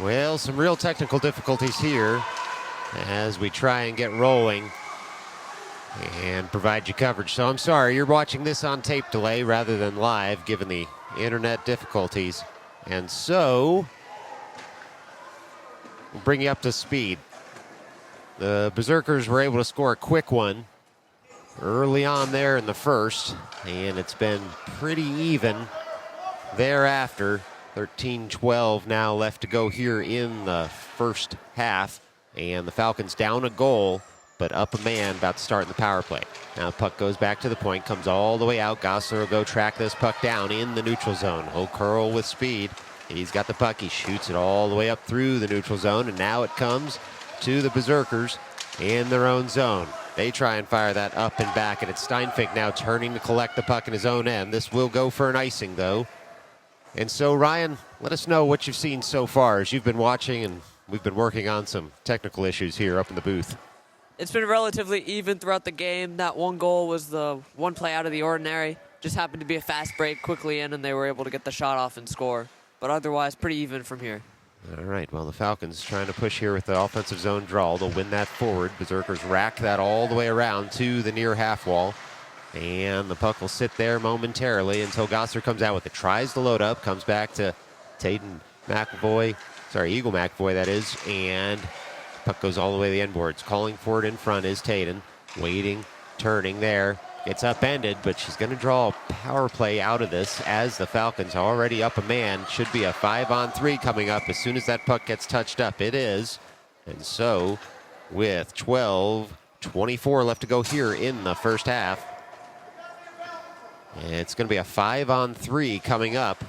Well, some real technical difficulties here as we try and get rolling and provide you coverage. So I'm sorry, you're watching this on tape delay rather than live, given the internet difficulties. And so, we'll bring you up to speed. The Berserkers were able to score a quick one early on there in the first, and it's been pretty even thereafter. 13-12 now left to go here in the first half, and the Falcons down a goal, but up a man about to start in the power play. Now the puck goes back to the point, comes all the way out. Gosler will go track this puck down in the neutral zone. He'll curl with speed. He's got the puck. He shoots it all the way up through the neutral zone, and now it comes to the Berserkers in their own zone. They try and fire that up and back, and it's Steinfink now turning to collect the puck in his own end. This will go for an icing, though. And so, Ryan, let us know what you've seen so far as you've been watching, and we've been working on some technical issues here up in the booth. It's been relatively even throughout the game. That one goal was the one play out of the ordinary. Just happened to be a fast break quickly in, and they were able to get the shot off and score. But otherwise, pretty even from here. All right, well, the Falcons trying to push here with the offensive zone draw. They'll win that forward. Berserkers rack that all the way around to the near half wall. And the puck will sit there momentarily until Gosser comes out with it. Tries to load up, comes back to Eagle McAvoy, that is. And puck goes all the way to the end boards. Calling for it in front is Taden. Waiting, turning there. Gets upended, but she's going to draw a power play out of this as the Falcons are already up a man. Should be a 5-on-3 coming up as soon as that puck gets touched up. It is. And so, with 12:24 left to go here in the first half, it's going to be a 5-on-3 coming up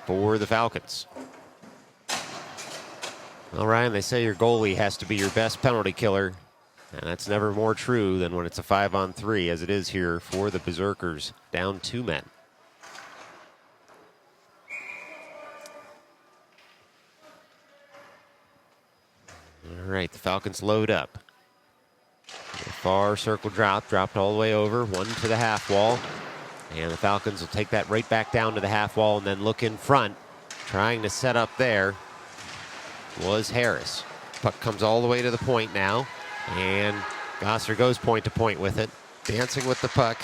for the Falcons. Well, Ryan, they say your goalie has to be your best penalty killer, and that's never more true than when it's a 5-on-3, as it is here for the Berserkers, down 2 men. All right, the Falcons load up. The far circle dropped all the way over, one to the half wall. And the Falcons will take that right back down to the half wall and then look in front. Trying to set up there was Harris. Puck comes all the way to the point now. And Gosser goes point to point with it. Dancing with the puck.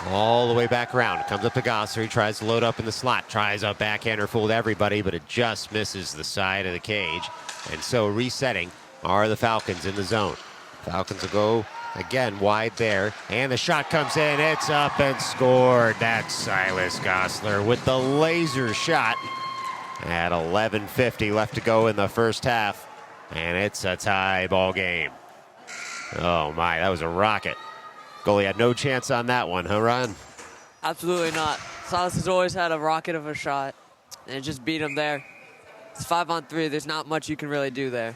All the way back around. It comes up to Gosser. He tries to load up in the slot. Tries a backhander, fooled everybody, but it just misses the side of the cage. And so resetting are the Falcons in the zone. Falcons will go again wide there, and the shot comes in. It's up and scored. That's Silas Gosler with the laser shot at 11:50 left to go in the first half, and it's a tie ball game. Oh my, that was a rocket. Goalie had no chance on that one, huh, Ron? Absolutely not. Silas has always had a rocket of a shot, and it just beat him there. It's 5-on-3. There's not much you can really do there.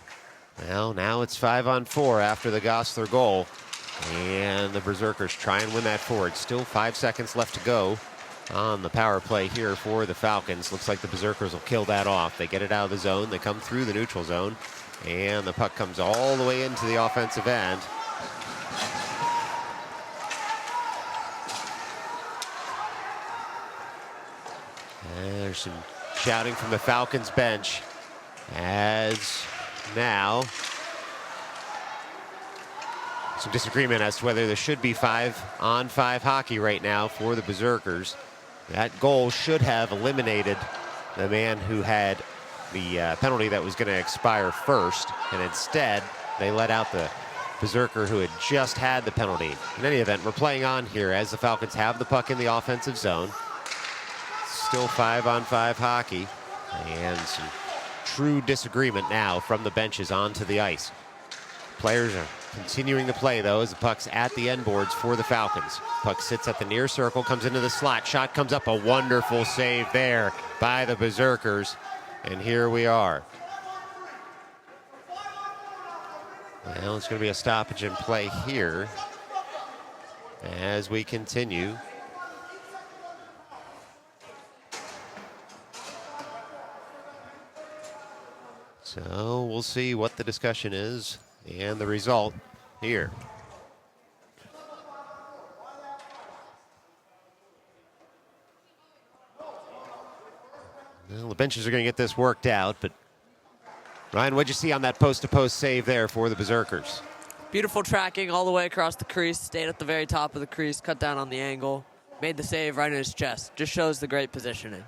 Well, now it's 5-on-4 after the Gosler goal. And the Berserkers try and win that forward. Still 5 seconds left to go on the power play here for the Falcons. Looks like the Berserkers will kill that off. They get it out of the zone. They come through the neutral zone. And the puck comes all the way into the offensive end. And there's some shouting from the Falcons bench as now some disagreement as to whether there should be 5-on-5 hockey right now for the Berserkers. That goal should have eliminated the man who had the penalty that was going to expire first, and instead they let out the Berserker who had just had the penalty. In any event, we're playing on here as the Falcons have the puck in the offensive zone. Still 5-on-5 hockey, and some true disagreement now from the benches onto the ice. Players are continuing to play, though, as the puck's at the end boards for the Falcons. Puck sits at the near circle, comes into the slot. Shot comes up, a wonderful save there by the Berserkers. And here we are. Well, it's going to be a stoppage in play here as we continue. So we'll see what the discussion is and the result here. Well, the benches are going to get this worked out, but Ryan, what'd you see on that post-to-post save there for the Berserkers? Beautiful tracking all the way across the crease, stayed at the very top of the crease, cut down on the angle, made the save right in his chest. Just shows the great positioning.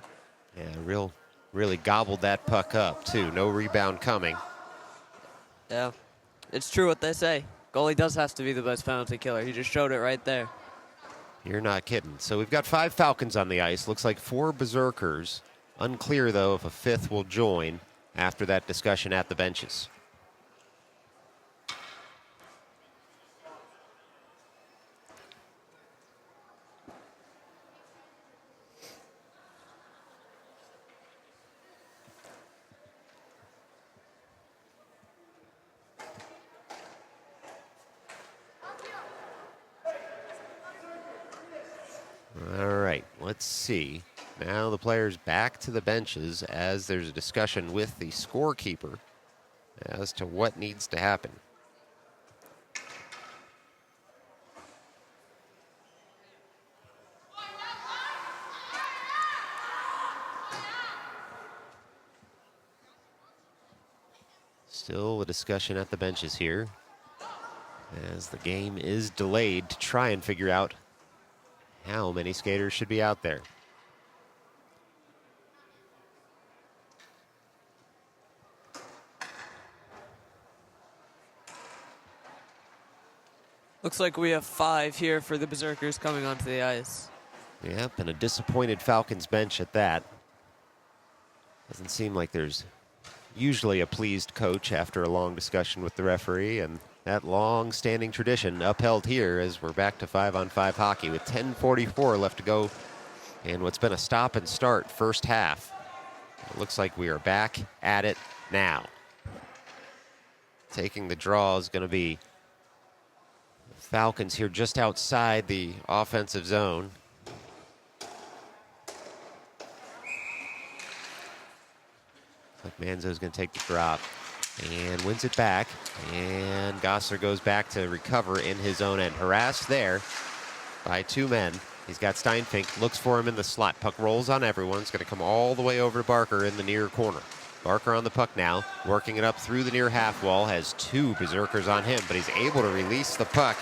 Yeah, really gobbled that puck up, too. No rebound coming. Yeah, it's true what they say. Goalie does have to be the best penalty killer. He just showed it right there. You're not kidding. So we've got 5 Falcons on the ice. Looks like 4 Berserkers. Unclear, though, if a 5th will join after that discussion at the benches. All right, let's see. Now the players back to the benches as there's a discussion with the scorekeeper as to what needs to happen. Still a discussion at the benches here as the game is delayed to try and figure out how many skaters should be out there. Looks like we have 5 here for the Berserkers coming onto the ice. Yep, and a disappointed Falcons bench at that. Doesn't seem like there's usually a pleased coach after a long discussion with the referee, and that long-standing tradition upheld here as we're back to 5-on-5 hockey with 10:44 left to go in what's been a stop and start first half. It looks like we are back at it now. Taking the draw is going to be Falcons here just outside the offensive zone. Like Manzo's going to take the drop and wins it back. And Gosser goes back to recover in his own end. Harassed there by 2 men. He's got Steinfink, looks for him in the slot. Puck rolls on everyone. It's going to come all the way over to Barker in the near corner. Barker on the puck now, working it up through the near half wall. Has 2 Berserkers on him, but he's able to release the puck.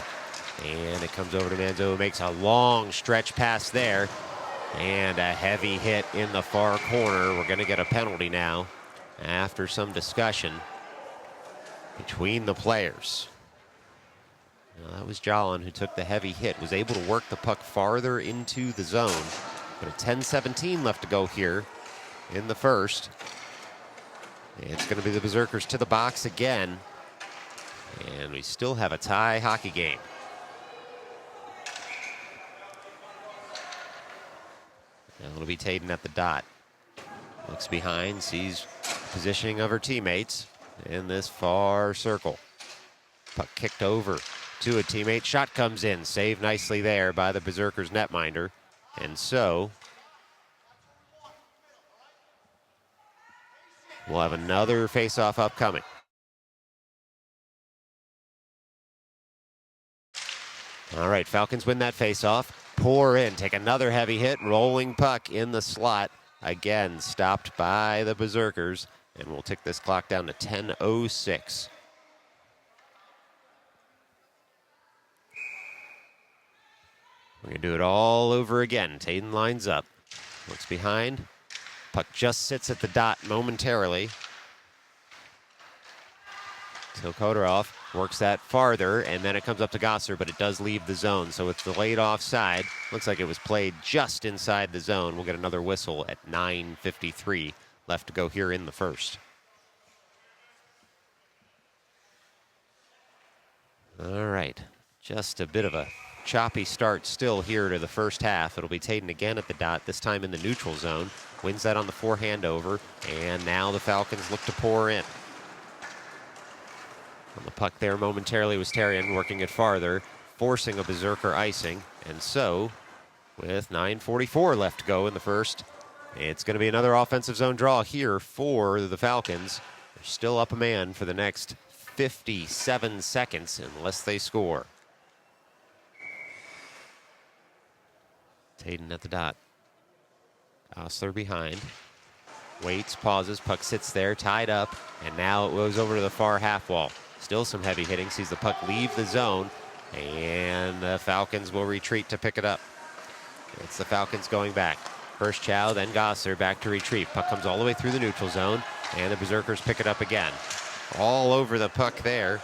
And it comes over to Manzo, who makes a long stretch pass there. And a heavy hit in the far corner. We're going to get a penalty now after some discussion between the players. Now, that was Jolin who took the heavy hit, was able to work the puck farther into the zone. But a 10:17 left to go here in the first. It's going to be the Berserkers to the box again. And we still have a tie hockey game. Now it'll be Tayden at the dot. Looks behind, sees positioning of her teammates in this far circle. Puck kicked over to a teammate. Shot comes in. Saved nicely there by the Berserkers netminder. And so we'll have another face-off upcoming. All right, Falcons win that face-off. Pour in, take another heavy hit. Rolling puck in the slot. Again, stopped by the Berserkers. And we'll tick this clock down to 10:06. We're going to do it all over again. Tayden lines up. Looks behind. Puck just sits at the dot momentarily. Till Kodorov works that farther, and then it comes up to Gosser, but it does leave the zone. So it's delayed offside. Looks like it was played just inside the zone. We'll get another whistle at 9:53 left to go here in the first. All right, just a bit of a choppy start still here to the first half. It'll be Tayden again at the dot, this time in the neutral zone. Wins that on the forehand over, and now the Falcons look to pour in. On the puck there momentarily was Terrian working it farther, forcing a Berserker icing. And so, with 9:44 left to go in the first, it's going to be another offensive zone draw here for the Falcons. They're still up a man for the next 57 seconds unless they score. Tayden at the dot. Osler behind. Waits, pauses, puck sits there, tied up, and now it goes over to the far half wall. Still some heavy hitting, sees the puck leave the zone, and the Falcons will retreat to pick it up. It's the Falcons going back. First Chow, then Gosser, back to retrieve. Puck comes all the way through the neutral zone, and the Berserkers pick it up again. All over the puck there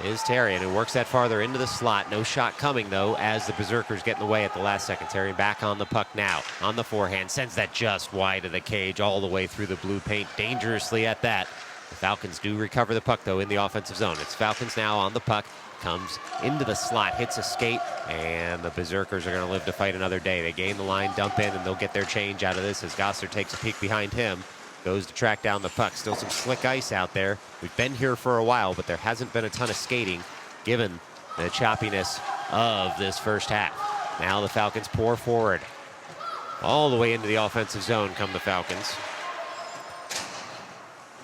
is Therrien, who works that farther into the slot. No shot coming, though, as the Berserkers get in the way at the last second. Therrien back on the puck now, on the forehand, sends that just wide of the cage, all the way through the blue paint, dangerously at that. The Falcons do recover the puck, though, in the offensive zone. It's Falcons now on the puck, comes into the slot, hits a skate, and the Berserkers are going to live to fight another day. They gain the line, dump in, and they'll get their change out of this as Gosser takes a peek behind him. Goes to track down the puck. Still some slick ice out there. We've been here for a while, but there hasn't been a ton of skating given the choppiness of this first half. Now the Falcons pour forward. All the way into the offensive zone come the Falcons.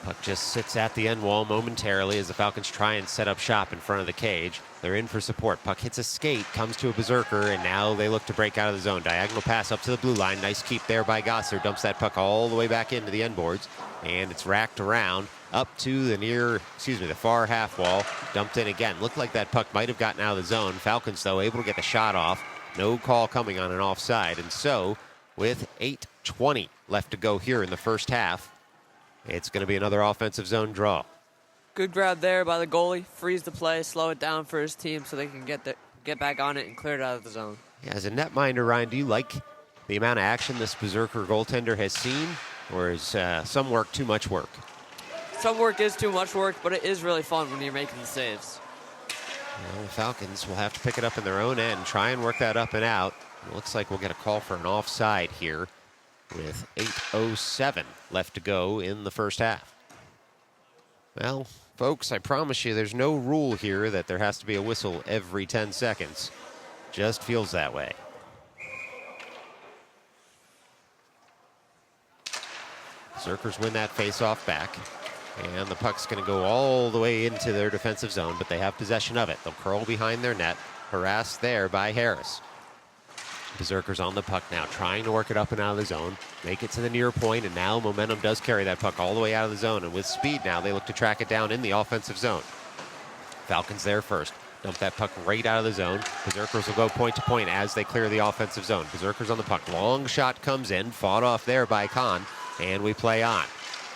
Puck just sits at the end wall momentarily as the Falcons try and set up shop in front of the cage. They're in for support. Puck hits a skate, comes to a Berserker, and now they look to break out of the zone. Diagonal pass up to the blue line. Nice keep there by Gosser. Dumps that puck all the way back into the end boards, and it's racked around up to the the far half wall. Dumped in again. Looked like that puck might have gotten out of the zone. Falcons, though, able to get the shot off. No call coming on an offside, and so with 8:20 left to go here in the first half, it's going to be another offensive zone draw. Good grab there by the goalie. Freeze the play, slow it down for his team so they can get back on it and clear it out of the zone. Yeah, as a netminder, Ryan, do you like the amount of action this Berserker goaltender has seen, or is some work too much work? Some work is too much work, but it is really fun when you're making the saves. Well, the Falcons will have to pick it up in their own end, try and work that up and out. It looks like we'll get a call for an offside here with 8:07 left to go in the first half. Well, folks, I promise you there's no rule here that there has to be a whistle every 10 seconds. Just feels that way. Berserkers win that face-off back, and the puck's going to go all the way into their defensive zone, but they have possession of it. They'll curl behind their net, harassed there by Harris. Berserkers on the puck now, trying to work it up and out of the zone, make it to the near point, and now momentum does carry that puck all the way out of the zone, and with speed now they look to track it down in the offensive zone. Falcons there first, dump that puck right out of the zone. Berserkers will go point to point as they clear the offensive zone. Berserkers on the puck, long shot comes in, fought off there by Kahn, and we play on.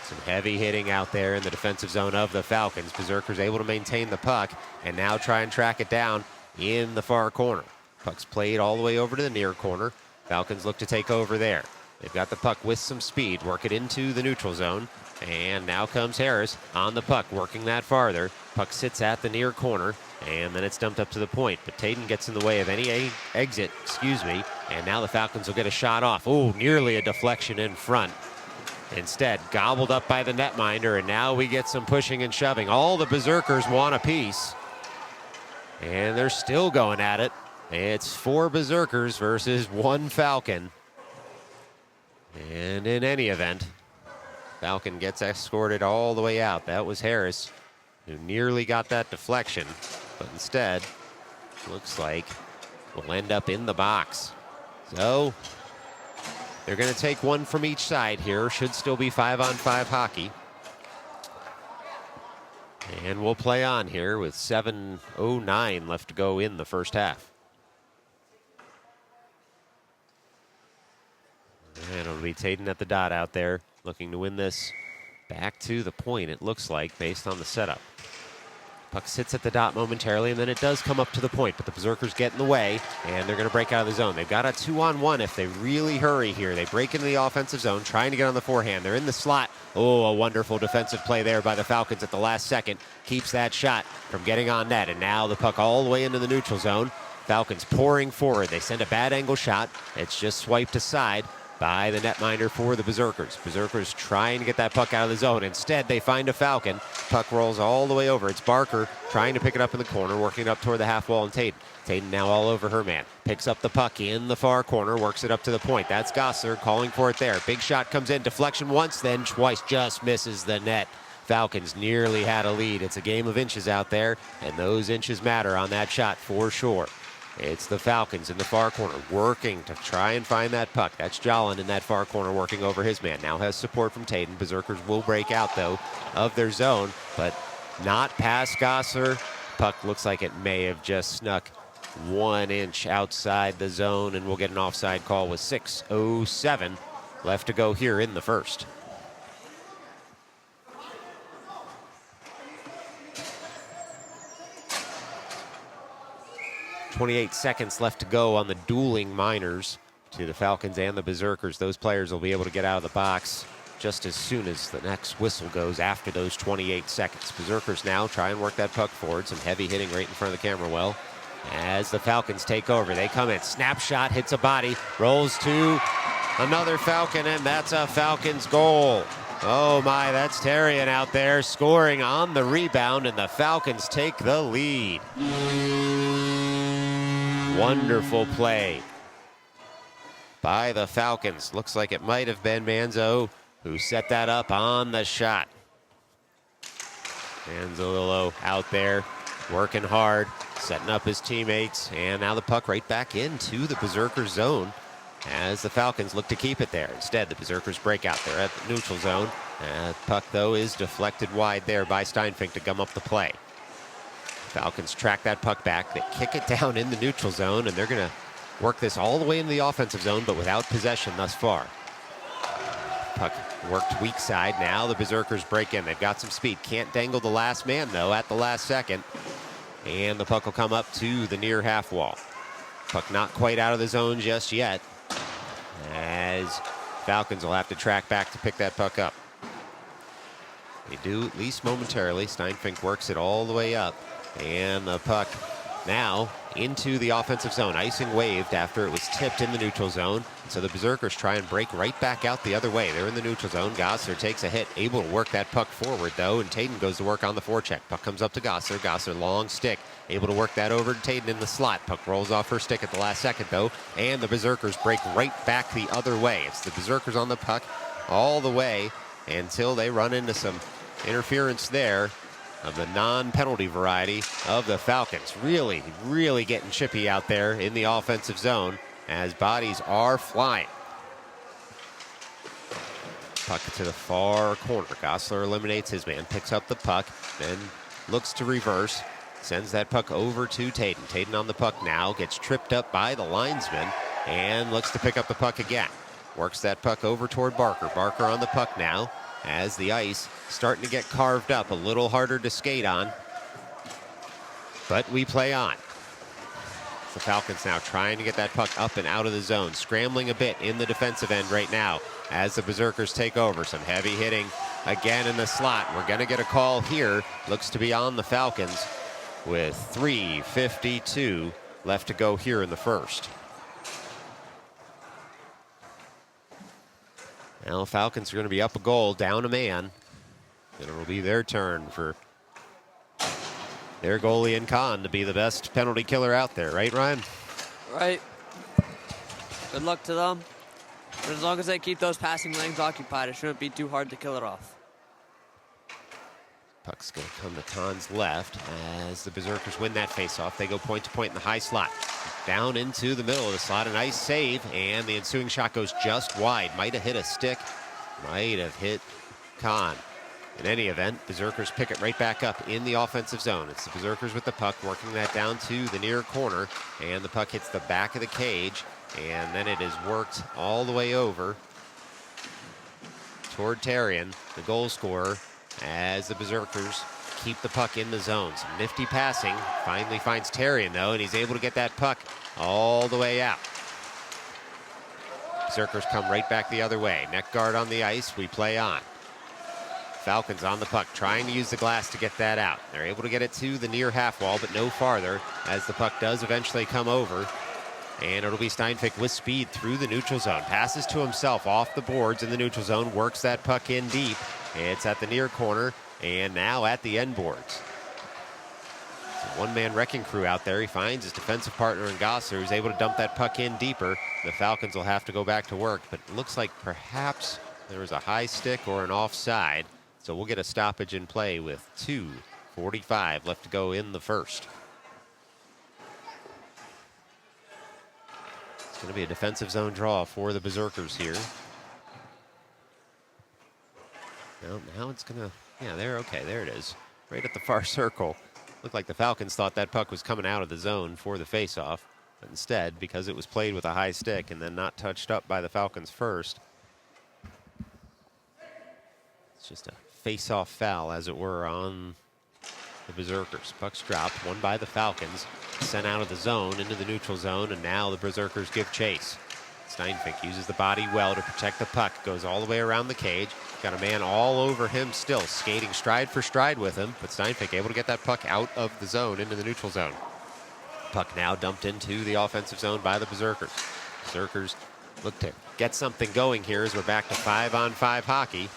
Some heavy hitting out there in the defensive zone of the Falcons. Berserkers able to maintain the puck, and now try and track it down in the far corner. Puck's played all the way over to the near corner. Falcons look to take over there. They've got the puck with some speed, work it into the neutral zone. And now comes Harris on the puck, working that farther. Puck sits at the near corner, and then it's dumped up to the point. But Taden gets in the way of any exit, and now the Falcons will get a shot off. Oh, nearly a deflection in front. Instead, gobbled up by the netminder, and now we get some pushing and shoving. All the Berserkers want a piece, and they're still going at it. It's 4 Berserkers versus 1 Falcon. And in any event, Falcon gets escorted all the way out. That was Harris, who nearly got that deflection, but instead, looks like we'll end up in the box. So, they're going to take one from each side here. Should still be 5-on-5 hockey. And we'll play on here with 7:09 left to go in the first half. And it'll be Taden at the dot out there, looking to win this back to the point, it looks like, based on the setup. Puck sits at the dot momentarily, and then it does come up to the point, but the Berserkers get in the way, and they're going to break out of the zone. They've got a 2-on-1 if they really hurry here. They break into the offensive zone, trying to get on the forehand. They're in the slot. Oh, a wonderful defensive play there by the Falcons at the last second. Keeps that shot from getting on net, and now the puck all the way into the neutral zone. Falcons pouring forward. They send a bad angle shot. It's just swiped aside by the netminder for the Berserkers. Berserkers trying to get that puck out of the zone. Instead, they find a Falcon. Puck rolls all the way over. It's Barker trying to pick it up in the corner, working it up toward the half wall, and Taden. Taden now all over her man. Picks up the puck in the far corner, works it up to the point. That's Gosser calling for it there. Big shot comes in. Deflection once, then twice. Just misses the net. Falcons nearly had a lead. It's a game of inches out there, and those inches matter on that shot for sure. It's the Falcons in the far corner working to try and find that puck. That's Jolin in that far corner working over his man. Now has support from Taden. Berserkers will break out, though, of their zone, but not past Gosser. Puck looks like it may have just snuck 1 inch outside the zone, and we'll get an offside call with 6:07 left to go here in the first. 28 seconds left to go on the dueling minors to the Falcons and the Berserkers. Those players will be able to get out of the box just as soon as the next whistle goes after those 28 seconds. Berserkers now try and work that puck forward. Some heavy hitting right in front of the camera well. As the Falcons take over, they come in. Snapshot, hits a body, rolls to another Falcon, and that's a Falcons goal. Oh my, that's Tarian out there scoring on the rebound, and the Falcons take the lead. Wonderful play by the Falcons. Looks like it might have been Manzo who set that up on the shot. Manzolillo out there working hard, setting up his teammates, and now the puck right back into the Berserkers zone as the Falcons look to keep it there. Instead, the Berserkers break out there at the neutral zone. Puck, though, is deflected wide there by Steinfink to gum up the play. Falcons track that puck back. They kick it down in the neutral zone, and they're going to work this all the way into the offensive zone, but without possession thus far. Puck worked weak side. Now the Berserkers break in. They've got some speed. Can't dangle the last man, though, at the last second. And the puck will come up to the near half wall. Puck not quite out of the zone just yet, as Falcons will have to track back to pick that puck up. They do, at least momentarily. Steinfink works it all the way up. And the puck now into the offensive zone. Icing waved after it was tipped in the neutral zone. So the Berserkers try and break right back out the other way. They're in the neutral zone. Gosser takes a hit, able to work that puck forward, though, and Taden goes to work on the forecheck. Puck comes up to Gosser. Gosser, long stick, able to work that over to Taden in the slot. Puck rolls off her stick at the last second, though, and the Berserkers break right back the other way. It's the Berserkers on the puck all the way until they run into some interference there of the non-penalty variety of the Falcons. Really, really getting chippy out there in the offensive zone as bodies are flying. Puck to the far corner. Gosler eliminates his man, picks up the puck, then looks to reverse, sends that puck over to Taden. Taden on the puck now, gets tripped up by the linesman, and looks to pick up the puck again. Works that puck over toward Barker. Barker on the puck now, as the ice starting to get carved up, a little harder to skate on, but we play on. The Falcons now trying to get that puck up and out of the zone, scrambling a bit in the defensive end right now as the Berserkers take over. Some heavy hitting again in the slot. We're going to get a call here. Looks to be on the Falcons with 3:52 left to go here in the first. Now Falcons are going to be up a goal, down a man, and it'll be their turn for their goalie and Khan to be the best penalty killer out there, right, Ryan? Right. Good luck to them. But as long as they keep those passing lanes occupied, it shouldn't be too hard to kill it off. Puck's going to come to Khan's left as the Berserkers win that faceoff. They go point to point in the high slot. Down into the middle of the slot, a nice save, and the ensuing shot goes just wide. Might have hit a stick, might have hit Khan. In any event, Berserkers pick it right back up in the offensive zone. It's the Berserkers with the puck, working that down to the near corner, and the puck hits the back of the cage, and then it is worked all the way over toward Tarian, the goal scorer, as the Berserkers keep the puck in the zone. Some nifty passing. Finally finds Tarian, though, and he's able to get that puck all the way out. Berserkers come right back the other way. Neck guard on the ice. We play on. Falcons on the puck, trying to use the glass to get that out. They're able to get it to the near half wall, but no farther, as the puck does eventually come over. And it'll be Steinfink with speed through the neutral zone. Passes to himself off the boards in the neutral zone, works that puck in deep. It's at the near corner, and now at the end boards. It's a one-man wrecking crew out there. He finds his defensive partner in Gosser, who's able to dump that puck in deeper. The Falcons will have to go back to work, but it looks like perhaps there was a high stick or an offside. So we'll get a stoppage in play with 2:45 left to go in the first. going to be a defensive zone draw for the Berserkers here. Now it's going to, yeah, there, okay, there it is. Right at the far circle. Looked like the Falcons thought that puck was coming out of the zone for the faceoff. But instead, because it was played with a high stick and then not touched up by the Falcons first, it's just a face-off foul, as it were, on the Berserkers. Puck's dropped, won by the Falcons, sent out of the zone into the neutral zone, and now the Berserkers give chase. Steinfink uses the body well to protect the puck, goes all the way around the cage. Got a man all over him still, skating stride for stride with him, but Steinfink able to get that puck out of the zone into the neutral zone. Puck now dumped into the offensive zone by the Berserkers. Berserkers look to get something going here as we're back to 5-on-5 hockey.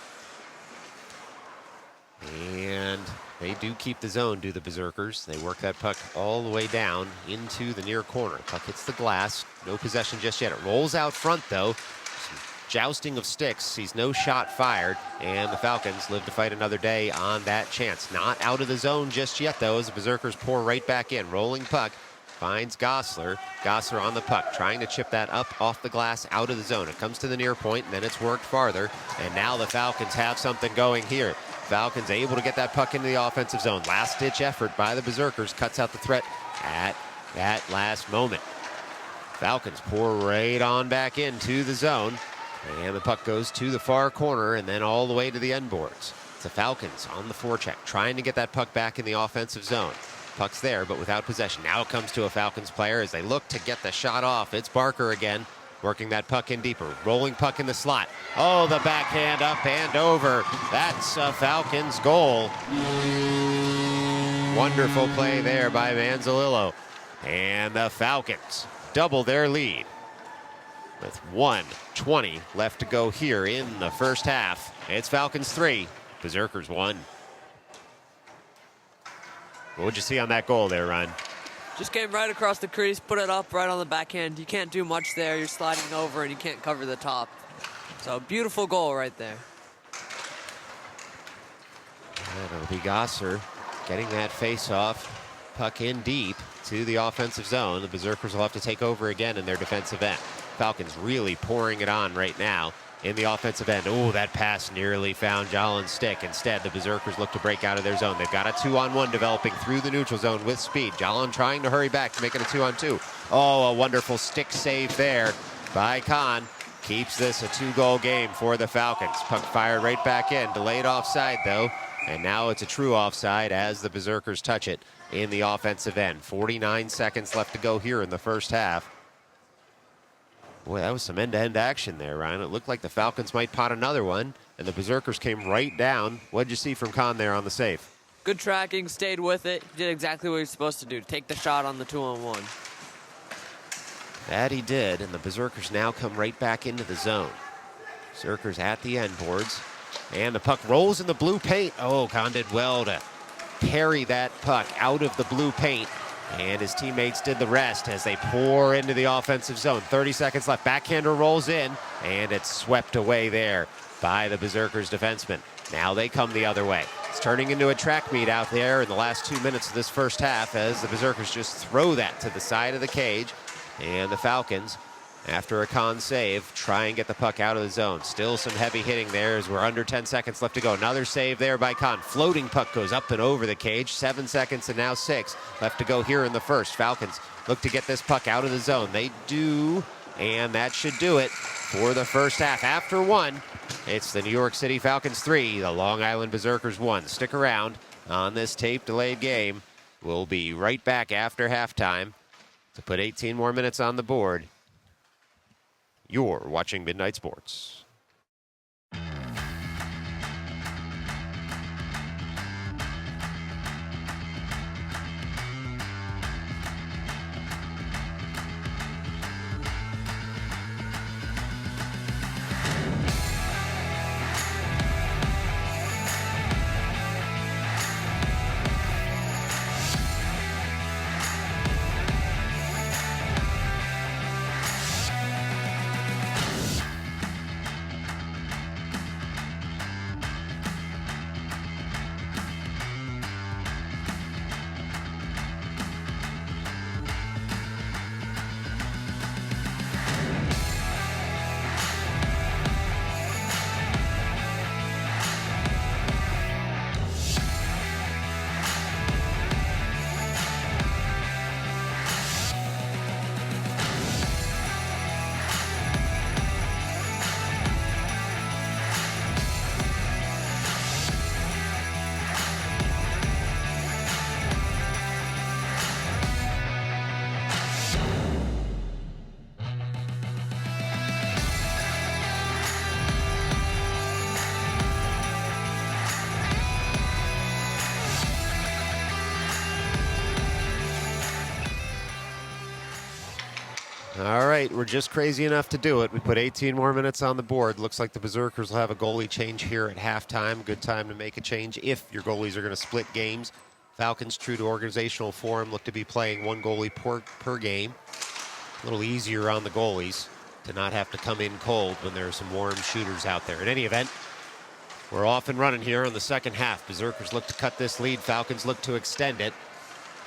And they do keep the zone, do the Berserkers. They work that puck all the way down into the near corner. Puck hits the glass. No possession just yet. It rolls out front, though. Some jousting of sticks. Sees no shot fired. And the Falcons live to fight another day on that chance. Not out of the zone just yet, though, as the Berserkers pour right back in. Rolling puck. Finds Gosler. Gosler on the puck, trying to chip that up off the glass out of the zone. It comes to the near point, and then it's worked farther. And now the Falcons have something going here. Falcons able to get that puck into the offensive zone. Last-ditch effort by the Berserkers cuts out the threat at that last moment. Falcons pour right on back into the zone, and the puck goes to the far corner and then all the way to the end boards. It's the Falcons on the forecheck, trying to get that puck back in the offensive zone. Puck's there, but without possession. Now it comes to a Falcons player as they look to get the shot off. It's Barker again, working that puck in deeper. Rolling puck in the slot. Oh, the backhand up and over. That's a Falcons goal. Wonderful play there by Manzolillo. And the Falcons double their lead with 1:20 left to go here in the first half. It's Falcons 3, Berserkers 1. What would you see on that goal there, Ron? Just came right across the crease, put it up right on the backhand. You can't do much there. You're sliding over and you can't cover the top. So beautiful goal right there. And it'll be Gosser getting that face-off. Puck in deep to the offensive zone. The Berserkers will have to take over again in their defensive end. Falcons really pouring it on right now in the offensive end. Oh, that pass nearly found Jalen's stick. Instead, the Berserkers look to break out of their zone. They've got a 2-on-1 developing through the neutral zone with speed. Jalen trying to hurry back to make it a 2-on-2. Oh, a wonderful stick save there by Kahn. Keeps this a 2-goal game for the Falcons. Puck fired right back in. Delayed offside, though. And now it's a true offside as the Berserkers touch it in the offensive end. 49 seconds left to go here in the first half. Boy, that was some end-to-end action there, Ryan. It looked like the Falcons might pot another one, and the Berserkers came right down. What did you see from Kahn there on the save? Good tracking, stayed with it, did exactly what he was supposed to do, take the shot on the 2-on-1. That he did, and the Berserkers now come right back into the zone. Berserkers at the end boards, and the puck rolls in the blue paint. Oh, Kahn did well to parry that puck out of the blue paint. And his teammates did the rest as they pour into the offensive zone. 30 seconds left. Backhander rolls in, and it's swept away there by the Berserkers defenseman. Now they come the other way. It's turning into a track meet out there in the last 2 minutes of this first half as the Berserkers just throw that to the side of the cage. And the Falcons, after a Kahn save, try and get the puck out of the zone. Still some heavy hitting there as we're under 10 seconds left to go. Another save there by Kahn. Floating puck goes up and over the cage. 7 seconds and now 6 left to go here in the first. Falcons look to get this puck out of the zone. They do, and that should do it for the first half. After one, it's the New York City Falcons 3, the Long Island Berserkers 1. Stick around on this tape-delayed game. We'll be right back after halftime to put 18 more minutes on the board. You're watching Midnight Sports. All right, we're just crazy enough to do it. We put 18 more minutes on the board. Looks like the Berserkers will have a goalie change here at halftime. Good time to make a change if your goalies are going to split games. Falcons, true to organizational form, look to be playing one goalie per game. A little easier on the goalies to not have to come in cold when there are some warm shooters out there. In any event, we're off and running here on the second half. Berserkers look to cut this lead. Falcons look to extend it.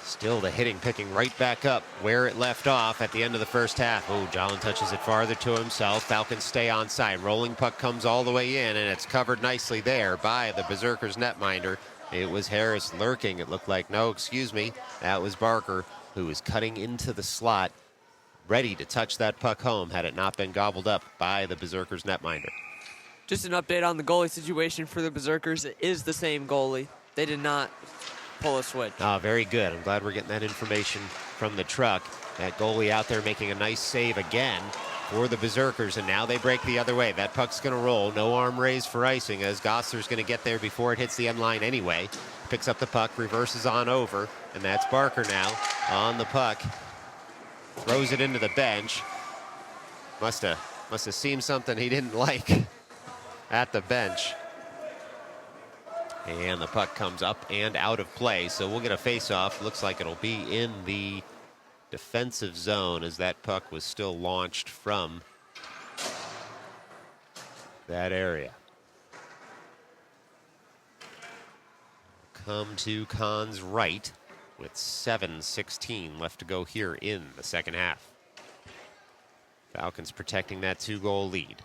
Still the hitting picking right back up where it left off at the end of the first half. Oh, Jolin touches it farther to himself. Falcons stay on side. Rolling puck comes all the way in, and it's covered nicely there by the Berserkers netminder. It was Harris lurking. It looked like, no, excuse me, that was Barker, who was cutting into the slot, ready to touch that puck home had it not been gobbled up by the Berserkers netminder. Just an update on the goalie situation for the Berserkers. It is the same goalie. They did not pull a switch. Oh, very good. I'm glad we're getting that information from the truck. That goalie out there making a nice save again for the Berserkers, and now they break the other way. That puck's going to roll. No arm raised for icing as Gosler's going to get there before it hits the end line anyway. Picks up the puck, reverses on over, and that's Barker now on the puck. Throws it into the bench. Must have seen something he didn't like at the bench. And the puck comes up and out of play, so we'll get a face-off. Looks like it'll be in the defensive zone as that puck was still launched from that area. Come to Kahn's right with 7:16 left to go here in the second half. Falcons protecting that 2-goal lead.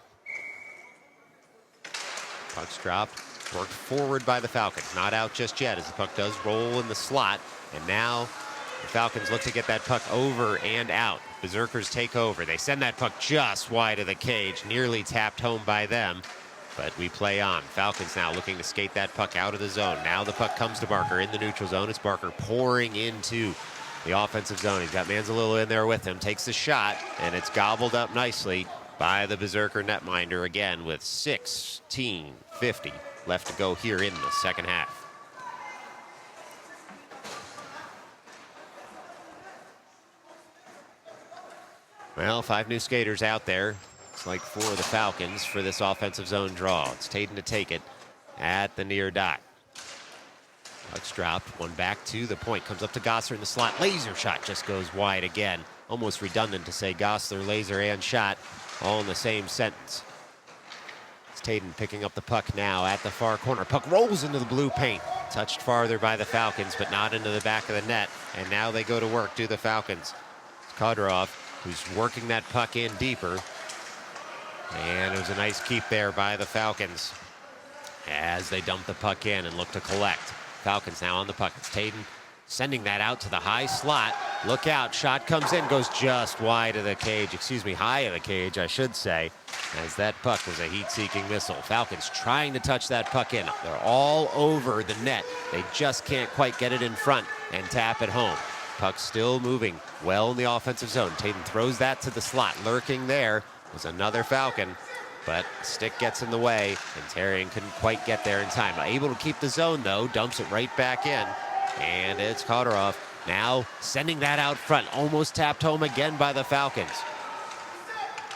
Puck's dropped. Worked forward by the Falcons. Not out just yet as the puck does roll in the slot. And now the Falcons look to get that puck over and out. Berserkers take over. They send that puck just wide of the cage. Nearly tapped home by them. But we play on. Falcons now looking to skate that puck out of the zone. Now the puck comes to Barker in the neutral zone. It's Barker pouring into the offensive zone. He's got Manzalillo in there with him. Takes the shot. And it's gobbled up nicely by the Berserker netminder again with 16:50 left to go here in the second half. Well, 5 new skaters out there. It's like 4 of the Falcons for this offensive zone draw. It's Taden to take it at the near dot. Puck's dropped. One back to the point. Comes up to Gosler in the slot. Laser shot just goes wide again. Almost redundant to say Gosler, laser, and shot all in the same sentence. Taden picking up the puck now at the far corner. Puck rolls into the blue paint. Touched farther by the Falcons, but not into the back of the net. And now they go to work, do the Falcons. It's Kodorov who's working that puck in deeper. And it was a nice keep there by the Falcons as they dump the puck in and look to collect. Falcons now on the puck. It's Taden sending that out to the high slot. Look out, shot comes in, goes just wide of the cage. Excuse me, high of the cage, I should say, as that puck was a heat-seeking missile. Falcons trying to touch that puck in. They're all over the net. They just can't quite get it in front and tap it home. Puck still moving well in the offensive zone. Taden throws that to the slot. Lurking there was another Falcon, but stick gets in the way, and Tarian couldn't quite get there in time. Able to keep the zone, though. Dumps it right back in, and it's Kodorov now sending that out front. Almost tapped home again by the Falcons.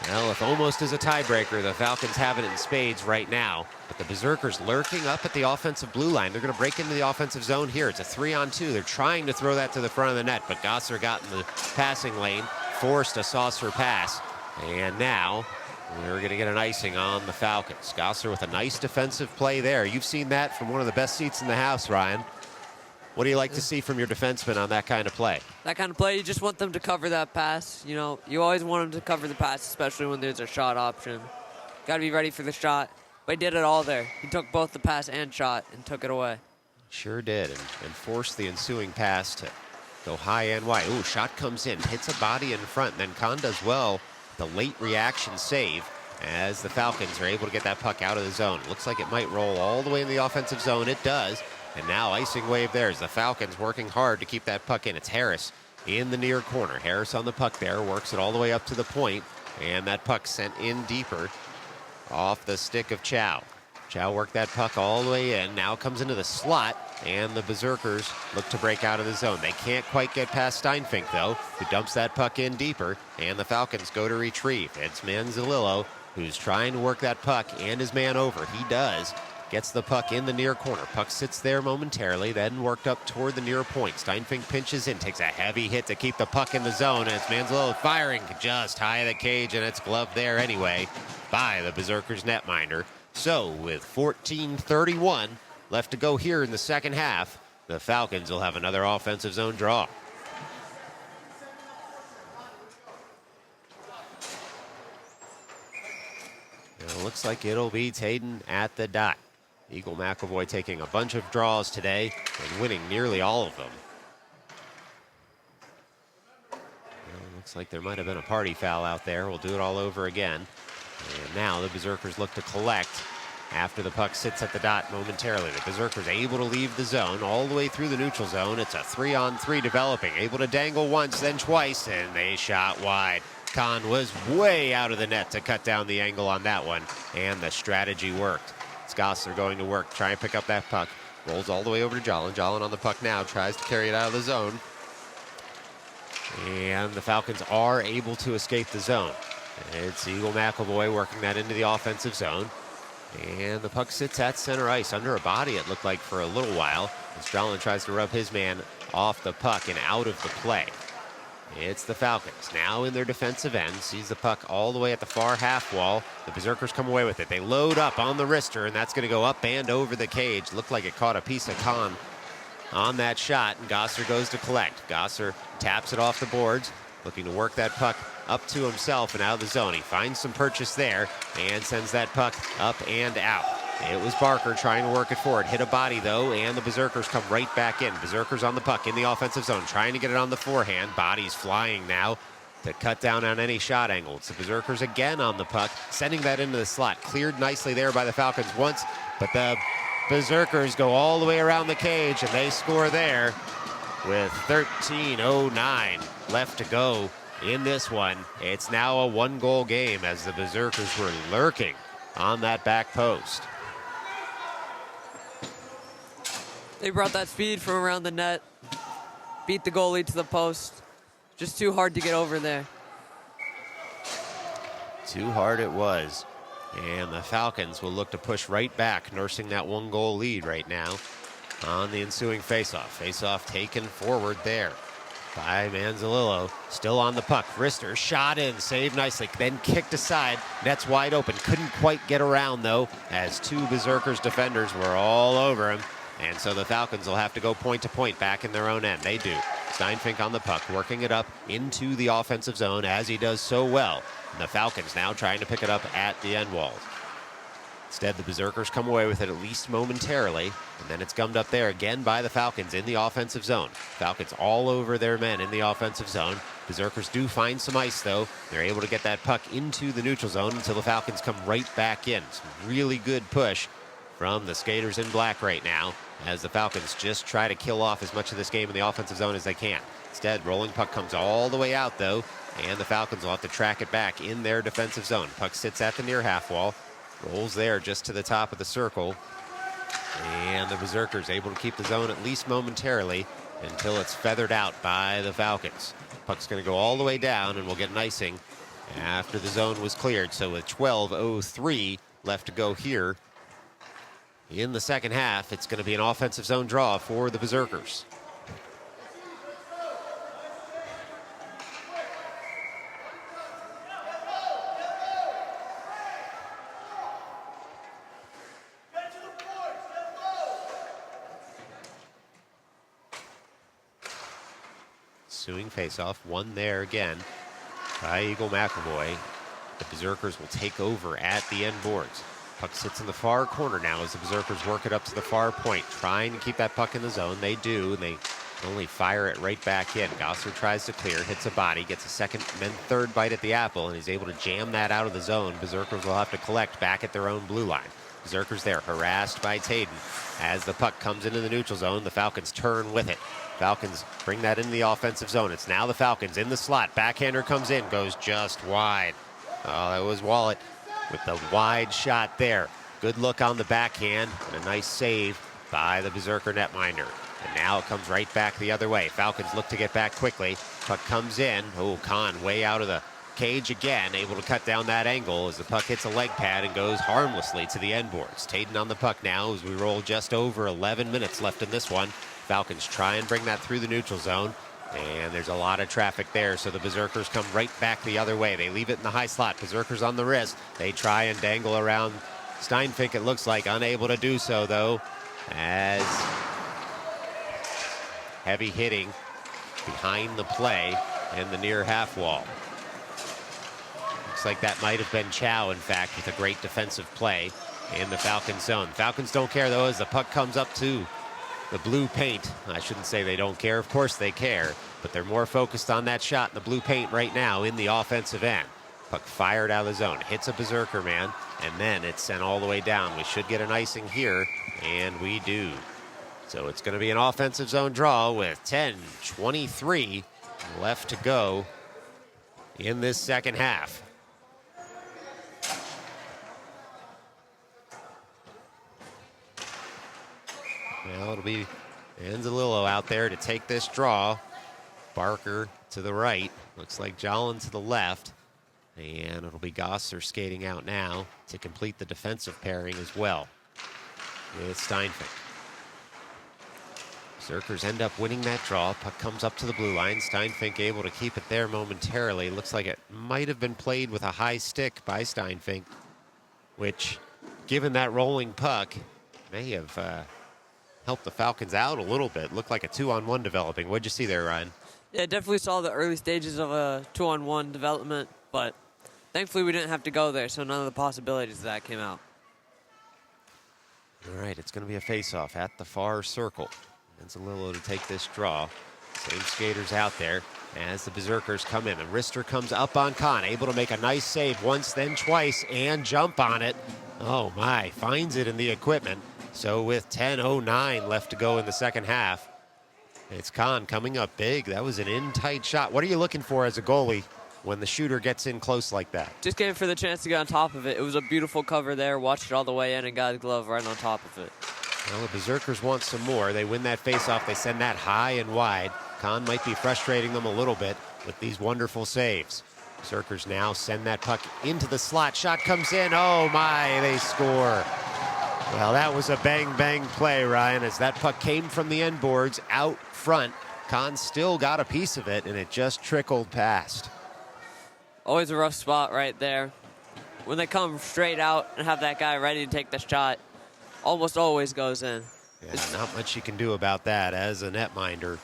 Well, if almost is a tiebreaker, the Falcons have it in spades right now. But the Berserkers lurking up at the offensive blue line. They're going to break into the offensive zone here. It's a 3-on-2. They're trying to throw that to the front of the net, but Gosler got in the passing lane, forced a saucer pass. And now we're going to get an icing on the Falcons. Gosler with a nice defensive play there. You've seen that from one of the best seats in the house, Ryan. What do you like to see from your defenseman on that kind of play? That kind of play, you just want them to cover that pass. You know, you always want them to cover the pass, especially when there's a shot option. Got to be ready for the shot. But he did it all there. He took both the pass and shot and took it away. Sure did, and forced the ensuing pass to go high and wide. Ooh, shot comes in, hits a body in front, and then Kahn does well. The late reaction save as the Falcons are able to get that puck out of the zone. Looks like it might roll all the way in the offensive zone. It does. And now icing wave there as the Falcons working hard to keep that puck in. It's Harris in the near corner. Harris on the puck there, works it all the way up to the point. And that puck sent in deeper off the stick of Chow. Chow worked that puck all the way in. Now comes into the slot, and the Berserkers look to break out of the zone. They can't quite get past Steinfink, though, who dumps that puck in deeper, and the Falcons go to retrieve. It's Manzanillo who's trying to work that puck and his man over. He does. Gets the puck in the near corner. Puck sits there momentarily, then worked up toward the near point. Steinfink pinches in, takes a heavy hit to keep the puck in the zone, and it's Manzanillo firing just high of the cage, and it's gloved there anyway by the Berserkers netminder. So, with 14:31 left to go here in the second half, the Falcons will have another offensive zone draw. It looks like it'll be Tayden at the dot. Eagle McAvoy taking a bunch of draws today and winning nearly all of them. Well, looks like there might have been a party foul out there. We'll do it all over again. And now the Berserkers look to collect after the puck sits at the dot momentarily. The Berserkers able to leave the zone all the way through the neutral zone. It's a 3-on-3 developing. Able to dangle once, then twice, and they shot wide. Kahn was way out of the net to cut down the angle on that one, and the strategy worked. Gossler going to work, try and pick up that puck. Rolls all the way over to Jolin. Jolin on the puck now, tries to carry it out of the zone. And the Falcons are able to escape the zone. It's Eagle McAvoy working that into the offensive zone. And the puck sits at center ice under a body, it looked like, for a little while, as Jolin tries to rub his man off the puck and out of the play. It's the Falcons now in their defensive end. Sees the puck all the way at the far half wall. The Berserkers come away with it. They load up on the wrister, and that's going to go up and over the cage. Looked like it caught a piece of Kahn on that shot, and Gosser goes to collect. Gosser taps it off the boards, looking to work that puck up to himself and out of the zone. He finds some purchase there and sends that puck up and out. It was Barker trying to work it forward. Hit a body, though, and the Berserkers come right back in. Berserkers on the puck in the offensive zone, trying to get it on the forehand. Bodies flying now to cut down on any shot angle. It's the Berserkers again on the puck, sending that into the slot. Cleared nicely there by the Falcons once, but the Berserkers go all the way around the cage, and they score there with 13:09 left to go in this one. It's now a one-goal game as the Berserkers were lurking on that back post. They brought that speed from around the net, beat the goalie to the post. Just too hard to get over there. Too hard it was. And the Falcons will look to push right back, nursing that one-goal lead right now on the ensuing faceoff. Faceoff taken forward there by Manzanillo. Still on the puck. Wrister shot in, saved nicely, then kicked aside. Net's wide open. Couldn't quite get around, though, as two Berserkers defenders were all over him. And so the Falcons will have to go point to point back in their own end. They do. Steinfink on the puck, working it up into the offensive zone as he does so well. And the Falcons now trying to pick it up at the end walls. Instead, the Berserkers come away with it at least momentarily, and then it's gummed up there again by the Falcons in the offensive zone. Falcons all over their men in the offensive zone. Berserkers do find some ice, though. They're able to get that puck into the neutral zone until the Falcons come right back in. Some really good push from the skaters in black right now, as the Falcons just try to kill off as much of this game in the offensive zone as they can. Instead, rolling puck comes all the way out, though, and the Falcons will have to track it back in their defensive zone. Puck sits at the near half wall, rolls there just to the top of the circle, and the Berserkers able to keep the zone at least momentarily until it's feathered out by the Falcons. Puck's going to go all the way down, and we'll get an icing after the zone was cleared. So with 12:03 left to go here in the second half, it's going to be an offensive zone draw for the Berserkers. Ensuing faceoff, one there again by Eagle McAvoy. The Berserkers will take over at the end boards. Puck sits in the far corner now as the Berserkers work it up to the far point, trying to keep that puck in the zone. They do, and they only fire it right back in. Gosser tries to clear, hits a body, gets a second, then third bite at the apple, and he's able to jam that out of the zone. Berserkers will have to collect back at their own blue line. Berserkers there, harassed by Tayden. As the puck comes into the neutral zone, the Falcons turn with it. Falcons bring that into the offensive zone. It's now the Falcons in the slot. Backhander comes in, goes just wide. Oh, that was Wallet with the wide shot there. Good look on the backhand and a nice save by the Berserker netminder. And now it comes right back the other way. Falcons look to get back quickly. Puck comes in. Oh, Kahn way out of the cage again, able to cut down that angle as the puck hits a leg pad and goes harmlessly to the end boards. Taden on the puck now as we roll just over 11 minutes left in this one. Falcons try and bring that through the neutral zone. And there's a lot of traffic there, so the Berserkers come right back the other way. They leave it in the high slot. Berserkers on the wrist. They try and dangle around Steinfink, it looks like, unable to do so, though, as heavy hitting behind the play and the near half wall. Looks like that might have been Chow, in fact, with a great defensive play in the Falcons zone. Falcons don't care, though, as the puck comes up to the blue paint. I shouldn't say they don't care. Of course they care, but they're more focused on that shot in the blue paint right now in the offensive end. Puck fired out of the zone, hits a Berserker man, and then it's sent all the way down. We should get an icing here, and we do. So it's going to be an offensive zone draw with 10:23 left to go in this second half. Well, it'll be Anzalillo out there to take this draw. Barker to the right. Looks like Jolin to the left. And it'll be Gosser skating out now to complete the defensive pairing as well with Steinfink. Berserkers end up winning that draw. Puck comes up to the blue line. Steinfink able to keep it there momentarily. Looks like it might have been played with a high stick by Steinfink, which, given that rolling puck, may have helped the Falcons out a little bit. Looked like a 2-on-1 developing. What'd you see there, Ryan? Yeah, definitely saw the early stages of a 2-on-1 development, but thankfully we didn't have to go there, so none of the possibilities of that came out. All right, it's going to be a face-off at the far circle. Anzalillo to take this draw. Same skaters out there as the Berserkers come in. And Rister comes up on Kahn, able to make a nice save once, then twice, and jump on it. Oh my, finds it in the equipment. So with 10:09 left to go in the second half, it's Kahn coming up big. That was an in-tight shot. What are you looking for as a goalie when the shooter gets in close like that? Just came for the chance to get on top of it. It was a beautiful cover there. Watched it all the way in and got his glove right on top of it. Well, the Berserkers want some more. They win that face-off. They send that high and wide. Kahn might be frustrating them a little bit with these wonderful saves. Berserkers now send that puck into the slot. Shot comes in. Oh my, they score. Well, that was a bang-bang play, Ryan, as that puck came from the end boards out front. Kahn still got a piece of it, and it just trickled past. Always a rough spot right there. When they come straight out and have that guy ready to take the shot, almost always goes in. Yeah, not much you can do about that as a netminder